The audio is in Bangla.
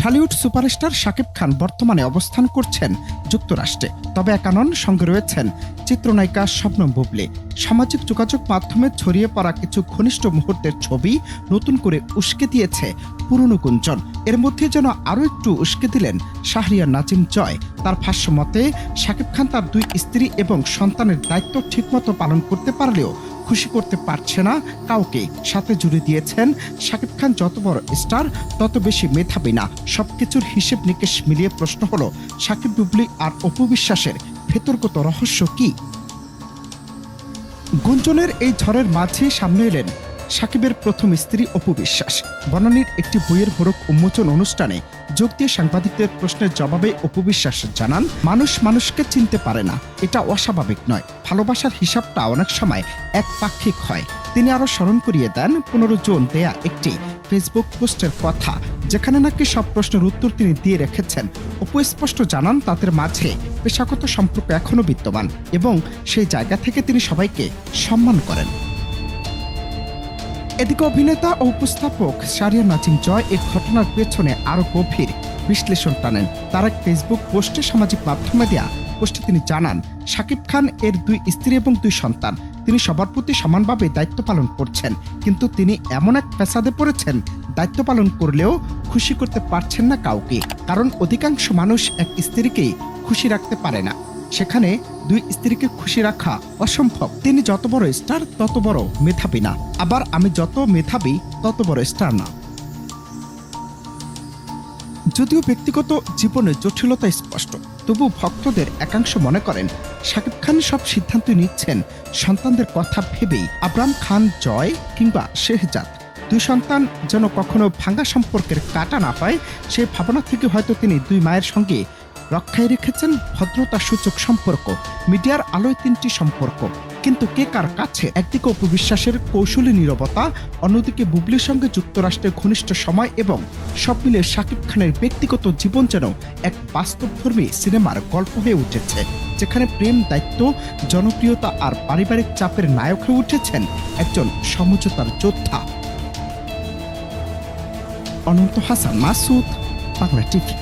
ঢালিউড সুপারস্টার শাকিব খান বর্তমানে অবস্থান করছেন যুক্তরাষ্ট্রে। তবে একা নন, সঙ্গে রয়েছেন চিত্রনায়িকা শবনম বুবলী। সামাজিক যোগাযোগ মাধ্যমে ছড়িয়ে পড়া কিছু ঘনিষ্ঠ মুহূর্তের ছবি নতুন করে উস্কে দিয়েছে পুরনো গুঞ্জন। এর মধ্যে যেন আরও একটু উস্কে দিলেন শাহরিয়ার নাজিম জয়। তার ভাষ্য মতে, শাকিব খান তার দুই স্ত্রী এবং সন্তানের দায়িত্ব ঠিকমতো পালন করতে পারলেও খুশি করতে পারছে না কাউকে। সাথে জুড়ে দিয়েছেন, শাকিব খান যত বড় স্টার তত বেশি মেধাবী না। সবকিছুর হিসেব নিকেশ মিলিয়ে প্রশ্ন হলো, শাকিব বুবলী আর অপু বিশ্বাসের ভেতরগত রহস্য কি? গুঞ্জনের এই ঝড়ের মাঝে সামনে এলেন শাকিবের প্রথম স্ত্রী অপু বিশ্বাস। বনানীর একটি বইয়ের মোড়ক উন্মোচন অনুষ্ঠানে যোগ দিয়ে সাংবাদিকদের প্রশ্নের জবাবে অপু বিশ্বাস জানান, মানুষ মানুষকে চিনতে পারে না, এটা অস্বাভাবিক নয়। ভালোবাসার হিসাবটা অনেক সময় একপাক্ষিক হয়। তিনি আরো স্মরণ করিয়ে দেন 15 জুন দেয়া একটি ফেসবুক পোস্টের কথা, যেখানে নাকি সব প্রশ্নের উত্তর তিনি দিয়ে রেখেছেন। অপু স্পষ্ট জানান, তাদের মাঝে পেশাগত সম্পর্ক এখনো বিদ্যমান এবং সেই জায়গা থেকে তিনি সবাইকে সম্মান করেন। এদিকে অভিনেতা ও উপস্থাপক শাহরিয়ার নাজিম জয় এই ঘটনার পেছনে আরো গভীর বিশ্লেষণ টানেন। তার এক ফেসবুক পোস্টে সামাজিক মাধ্যমে দেয়া পোস্টে তিনি জানান, শাকিব খান এর দুই স্ত্রী এবং দুই সন্তান, তিনি সবার প্রতি সমানভাবে দায়িত্ব পালন করছেন। কিন্তু তিনি এমন এক ফ্যাসাদে পড়েছেন, দায়িত্ব পালন করলেও খুশি করতে পারছেন না কাউকে। কারণ অধিকাংশ মানুষ এক স্ত্রীকেই খুশি রাখতে পারে না, সেখানে দুই স্ত্রীকে খুশি রাখা অসম্ভব। তিনি যত বড় স্টার তত বড় মেধাবী না, আবার আমি যত মেধাবী তত বড় স্টার না। যদিও ব্যক্তিগত জীবনে জটিলতা স্পষ্ট, তবু ভক্তদের একাংশ মনে করেন শাকিব খান সব সিদ্ধান্ত নিচ্ছেন সন্তানদের কথা ভেবেই। আবরাম খান জয় কিংবা শেহজাদ, দুই সন্তান যেন কখনো ভাঙা সম্পর্কের কাটা না হয়, সেই ভাবনা থেকে হয়তো তিনি দুই মায়ের সঙ্গে রক্ষায় রেখেছেন ভদ্রতা সূচক সম্পর্ক। মিডিয়ার আলোয় 3টি সম্পর্ক, কিন্তু কে কার কাছে? একদিকে অপু বিশ্বাসের কৌশলী নীরবতা, অন্যদিকে বুবলির সঙ্গে যুক্তরাষ্ট্রের ঘনিষ্ঠ সময়, এবং সব মিলে শাকিব খানের ব্যক্তিগত জীবন যেন এক বাস্তবধর্মী সিনেমার গল্প হয়ে উঠেছে, যেখানে প্রেম, দায়িত্ব, জনপ্রিয়তা আর পারিবারিক চাপের নায়ক হয়ে উঠেছেন একজন সমঝোতার যোদ্ধা। অনন্ত হাসান মাসুদ, বাংলা টিভি।